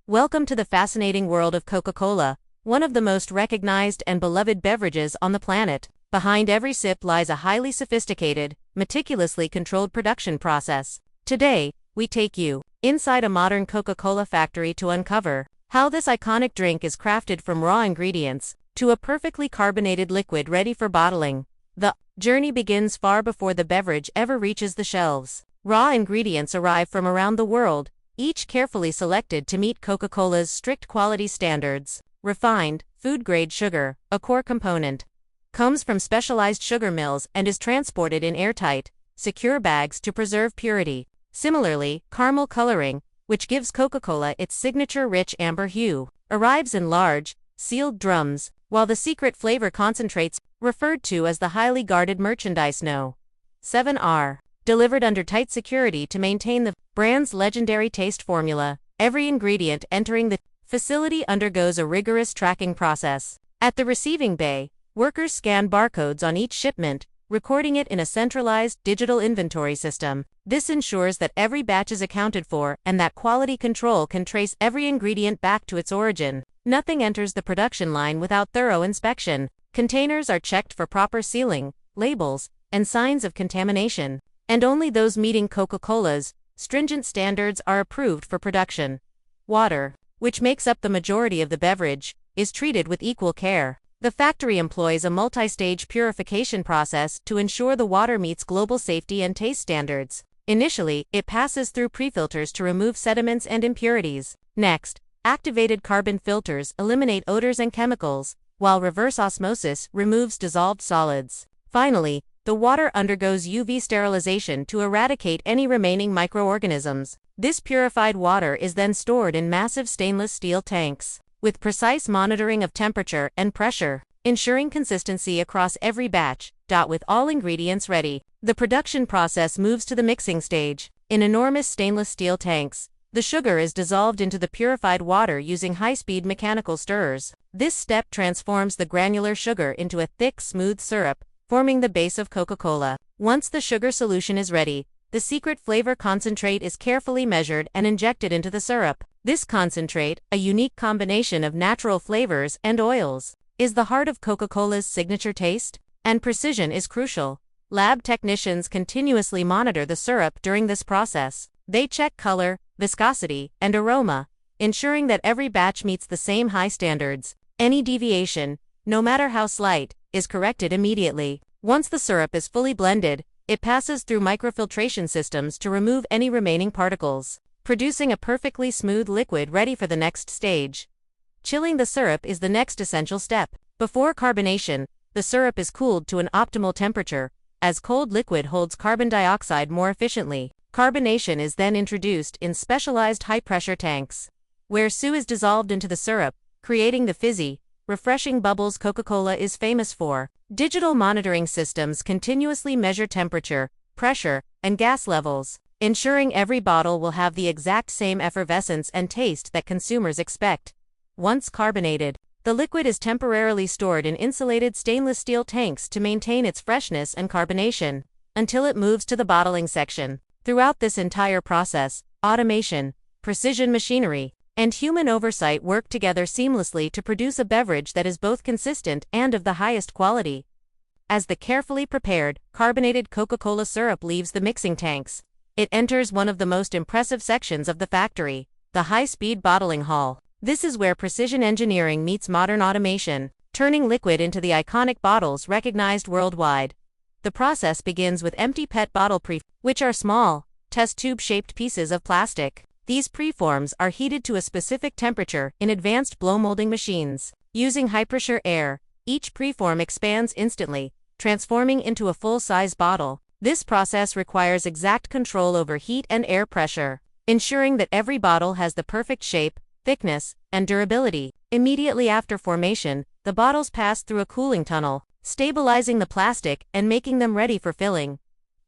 Welcome to the fascinating world of Coca-Cola, one of the most recognized and beloved beverages on the planet. Behind every sip lies a highly sophisticated, meticulously controlled production process. Today, we take you inside a modern Coca-Cola factory to uncover how this iconic drink is crafted from raw ingredients to a perfectly carbonated liquid ready for bottling. The journey begins far before the beverage ever reaches the shelves. Raw ingredients arrive from around the world, each carefully selected to meet Coca-Cola's strict quality standards. Refined, food-grade sugar, a core component, comes from specialized sugar mills and is transported in airtight, secure bags to preserve purity. Similarly, caramel coloring, which gives Coca-Cola its signature rich amber hue, arrives in large, sealed drums, while the secret flavor concentrates, referred to as the highly guarded merchandise No. 7 are delivered under tight security to maintain the brand's legendary taste formula. Every ingredient entering the facility undergoes a rigorous tracking process. At the receiving bay, workers scan barcodes on each shipment, recording it in a centralized digital inventory system. This ensures that every batch is accounted for and that quality control can trace every ingredient back to its origin. Nothing enters the production line without thorough inspection. Containers are checked for proper sealing, labels, and signs of contamination, and only those meeting Coca-Cola's stringent standards are approved for production. Water, which makes up the majority of the beverage, is treated with equal care. The factory employs a multi-stage purification process to ensure the water meets global safety and taste standards. Initially, it passes through pre-filters to remove sediments and impurities. Next, activated carbon filters eliminate odors and chemicals, while reverse osmosis removes dissolved solids. Finally, the water undergoes UV sterilization to eradicate any remaining microorganisms. This purified water is then stored in massive stainless steel tanks, with precise monitoring of temperature and pressure, ensuring consistency across every batch. With all ingredients ready, the production process moves to the mixing stage. In enormous stainless steel tanks, the sugar is dissolved into the purified water using high-speed mechanical stirrers. This step transforms the granular sugar into a thick, smooth syrup, forming the base of Coca-Cola. Once the sugar solution is ready, the secret flavor concentrate is carefully measured and injected into the syrup. This concentrate, a unique combination of natural flavors and oils, is the heart of Coca-Cola's signature taste, and precision is crucial. Lab technicians continuously monitor the syrup during this process. They check color, viscosity, and aroma, ensuring that every batch meets the same high standards. Any deviation, no matter how slight, is corrected immediately. Once the syrup is fully blended, it passes through microfiltration systems to remove any remaining particles, producing a perfectly smooth liquid ready for the next stage. Chilling the syrup is the next essential step. Before carbonation, the syrup is cooled to an optimal temperature, as cold liquid holds carbon dioxide more efficiently. Carbonation is then introduced in specialized high-pressure tanks, where SU is dissolved into the syrup, creating the fizzy, refreshing bubbles Coca-Cola is famous for. Digital monitoring systems continuously measure temperature, pressure, and gas levels, ensuring every bottle will have the exact same effervescence and taste that consumers expect. Once carbonated, the liquid is temporarily stored in insulated stainless steel tanks to maintain its freshness and carbonation, until it moves to the bottling section. Throughout this entire process, automation, precision machinery, and human oversight work together seamlessly to produce a beverage that is both consistent and of the highest quality. As the carefully prepared, carbonated Coca-Cola syrup leaves the mixing tanks, it enters one of the most impressive sections of the factory, the high-speed bottling hall. This is where precision engineering meets modern automation, turning liquid into the iconic bottles recognized worldwide. The process begins with empty PET bottle which are small, test tube-shaped pieces of plastic. These preforms are heated to a specific temperature in advanced blow molding machines. Using high-pressure air, each preform expands instantly, transforming into a full-size bottle. This process requires exact control over heat and air pressure, ensuring that every bottle has the perfect shape, thickness, and durability. Immediately after formation, the bottles pass through a cooling tunnel, stabilizing the plastic and making them ready for filling.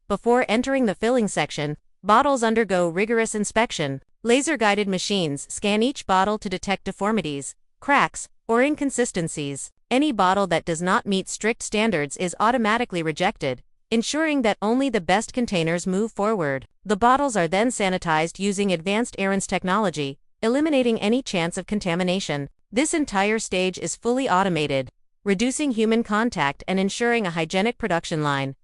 Before entering the filling section, bottles undergo rigorous inspection. Laser-guided machines scan each bottle to detect deformities, cracks, or inconsistencies. Any bottle that does not meet strict standards is automatically rejected, ensuring that only the best containers move forward. The bottles are then sanitized using advanced aerans technology, eliminating any chance of contamination. This entire stage is fully automated, reducing human contact and ensuring a hygienic production line.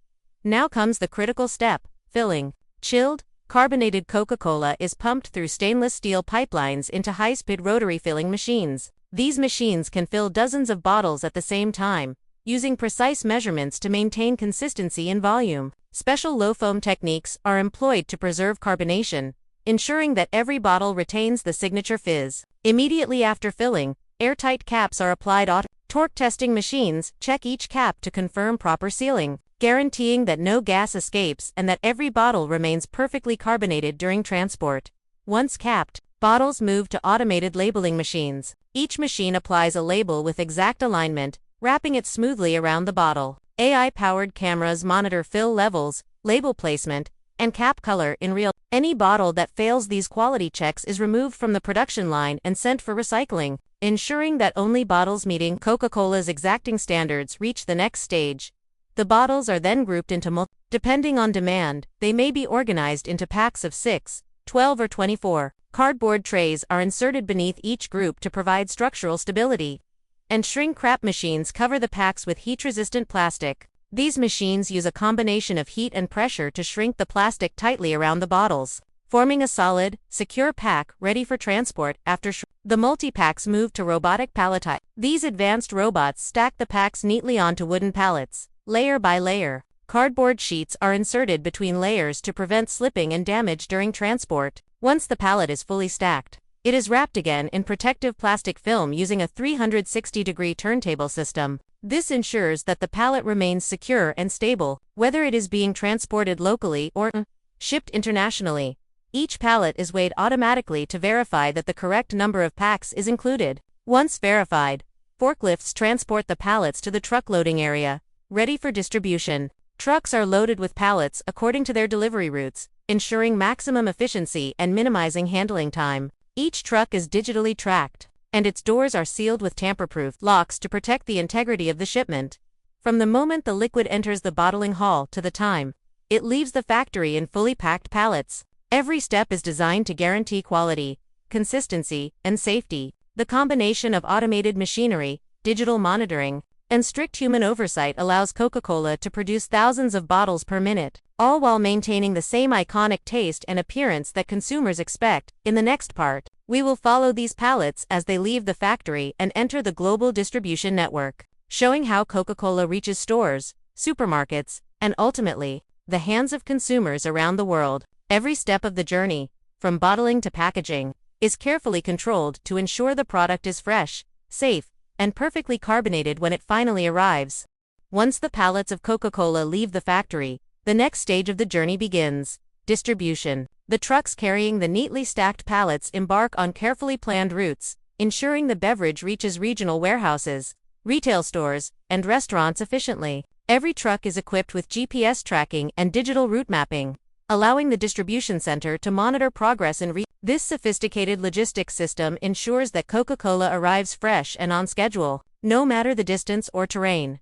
Now comes the critical step: filling. Chilled, carbonated Coca-Cola is pumped through stainless steel pipelines into high-speed rotary filling machines. These machines can fill dozens of bottles at the same time, using precise measurements to maintain consistency in volume. Special low-foam techniques are employed to preserve carbonation, ensuring that every bottle retains the signature fizz. Immediately after filling, airtight caps are applied. Torque testing machines check each cap to confirm proper sealing, guaranteeing that no gas escapes and that every bottle remains perfectly carbonated during transport. Once capped, bottles move to automated labeling machines. Each machine applies a label with exact alignment, wrapping it smoothly around the bottle. AI-powered cameras monitor fill levels, label placement, and cap color in real time. Any bottle that fails these quality checks is removed from the production line and sent for recycling, ensuring that only bottles meeting Coca-Cola's exacting standards reach the next stage. The bottles are then grouped into depending on demand, they may be organized into packs of 6, 12 or 24. Cardboard trays are inserted beneath each group to provide structural stability, and shrink wrap machines cover the packs with heat-resistant plastic. These machines use a combination of heat and pressure to shrink the plastic tightly around the bottles, forming a solid, secure pack ready for transport. After the multi-packs move to robotic palletizing. These advanced robots stack the packs neatly onto wooden pallets, layer by layer. Cardboard sheets are inserted between layers to prevent slipping and damage during transport. Once the pallet is fully stacked, it is wrapped again in protective plastic film using a 360-degree turntable system. This ensures that the pallet remains secure and stable, whether it is being transported locally or shipped internationally. Each pallet is weighed automatically to verify that the correct number of packs is included. Once verified, forklifts transport the pallets to the truck loading area, ready for distribution. Trucks are loaded with pallets according to their delivery routes, ensuring maximum efficiency and minimizing handling time. Each truck is digitally tracked, and its doors are sealed with tamper-proof locks to protect the integrity of the shipment. From the moment the liquid enters the bottling hall to the time it leaves the factory in fully packed pallets, every step is designed to guarantee quality, consistency, and safety. The combination of automated machinery, digital monitoring, and strict human oversight allows Coca-Cola to produce thousands of bottles per minute, all while maintaining the same iconic taste and appearance that consumers expect. In the next part, we will follow these pallets as they leave the factory and enter the global distribution network, showing how Coca-Cola reaches stores, supermarkets, and ultimately, the hands of consumers around the world. Every step of the journey, from bottling to packaging, is carefully controlled to ensure the product is fresh, safe, and perfectly carbonated when it finally arrives. Once the pallets of Coca-Cola leave the factory, the next stage of the journey begins: distribution. The trucks carrying the neatly stacked pallets embark on carefully planned routes, ensuring the beverage reaches regional warehouses, retail stores, and restaurants efficiently. Every truck is equipped with GPS tracking and digital route mapping, allowing the distribution center to monitor progress in This sophisticated logistics system ensures that Coca-Cola arrives fresh and on schedule, no matter the distance or terrain.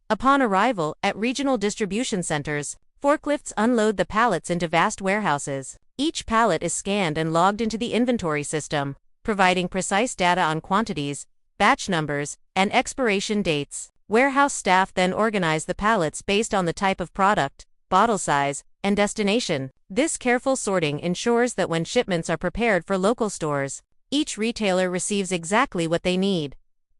Upon arrival at regional distribution centers, forklifts unload the pallets into vast warehouses. Each pallet is scanned and logged into the inventory system, providing precise data on quantities, batch numbers, and expiration dates. Warehouse staff then organize the pallets based on the type of product, bottle size, and destination. This careful sorting ensures that when shipments are prepared for local stores, each retailer receives exactly what they need.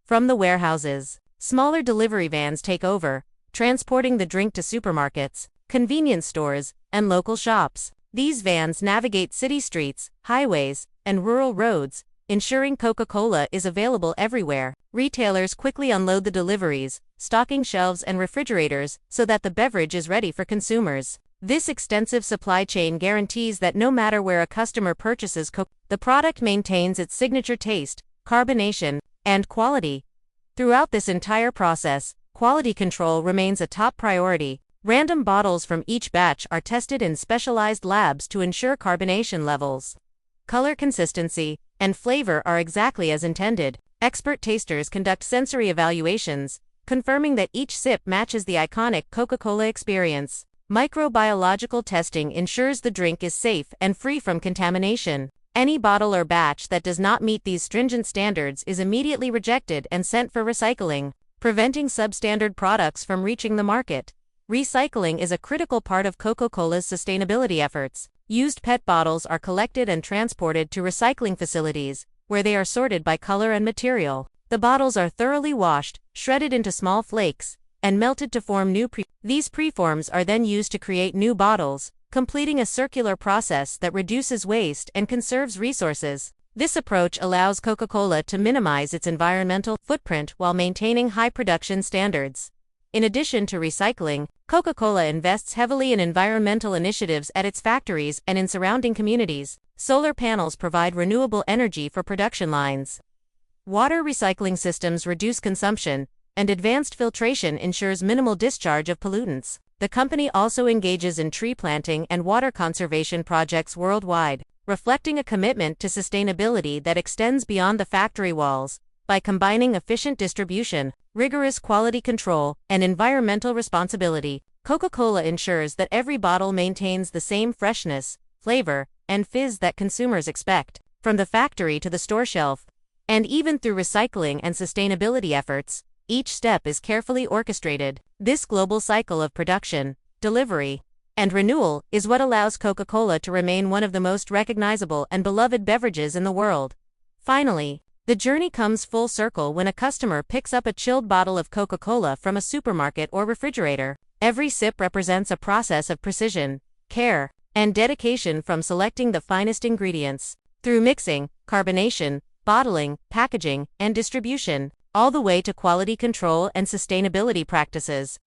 From the warehouses, smaller delivery vans take over, transporting the drink to supermarkets, convenience stores, and local shops. These vans navigate city streets, highways, and rural roads, ensuring Coca-Cola is available everywhere. Retailers quickly unload the deliveries, stocking shelves and refrigerators so that the beverage is ready for consumers. This extensive supply chain guarantees that no matter where a customer purchases Coke, the product maintains its signature taste, carbonation, and quality. Throughout this entire process, quality control remains a top priority. Random bottles from each batch are tested in specialized labs to ensure carbonation levels, color consistency, and flavor are exactly as intended. Expert tasters conduct sensory evaluations, confirming that each sip matches the iconic Coca-Cola experience. Microbiological testing ensures the drink is safe and free from contamination. Any bottle or batch that does not meet these stringent standards is immediately rejected and sent for recycling, preventing substandard products from reaching the market. Recycling is a critical part of Coca-Cola's sustainability efforts. Used PET bottles are collected and transported to recycling facilities, where they are sorted by color and material. The bottles are thoroughly washed, shredded into small flakes, and melted to form new These preforms are then used to create new bottles, completing a circular process that reduces waste and conserves resources. This approach allows Coca-Cola to minimize its environmental footprint while maintaining high production standards. In addition to recycling, Coca-Cola invests heavily in environmental initiatives at its factories and in surrounding communities. Solar panels provide renewable energy for production lines. Water recycling systems reduce consumption, and advanced filtration ensures minimal discharge of pollutants. The company also engages in tree planting and water conservation projects worldwide, reflecting a commitment to sustainability that extends beyond the factory walls. By combining efficient distribution, rigorous quality control, and environmental responsibility, Coca-Cola ensures that every bottle maintains the same freshness, flavor, and fizz that consumers expect. From the factory to the store shelf, and even through recycling and sustainability efforts, each step is carefully orchestrated. This global cycle of production, delivery, and renewal is what allows Coca-Cola to remain one of the most recognizable and beloved beverages in the world. Finally, the journey comes full circle when a customer picks up a chilled bottle of Coca-Cola from a supermarket or refrigerator. Every sip represents a process of precision, care, and dedication, from selecting the finest ingredients, through mixing, carbonation, bottling, packaging, and distribution, all the way to quality control and sustainability practices.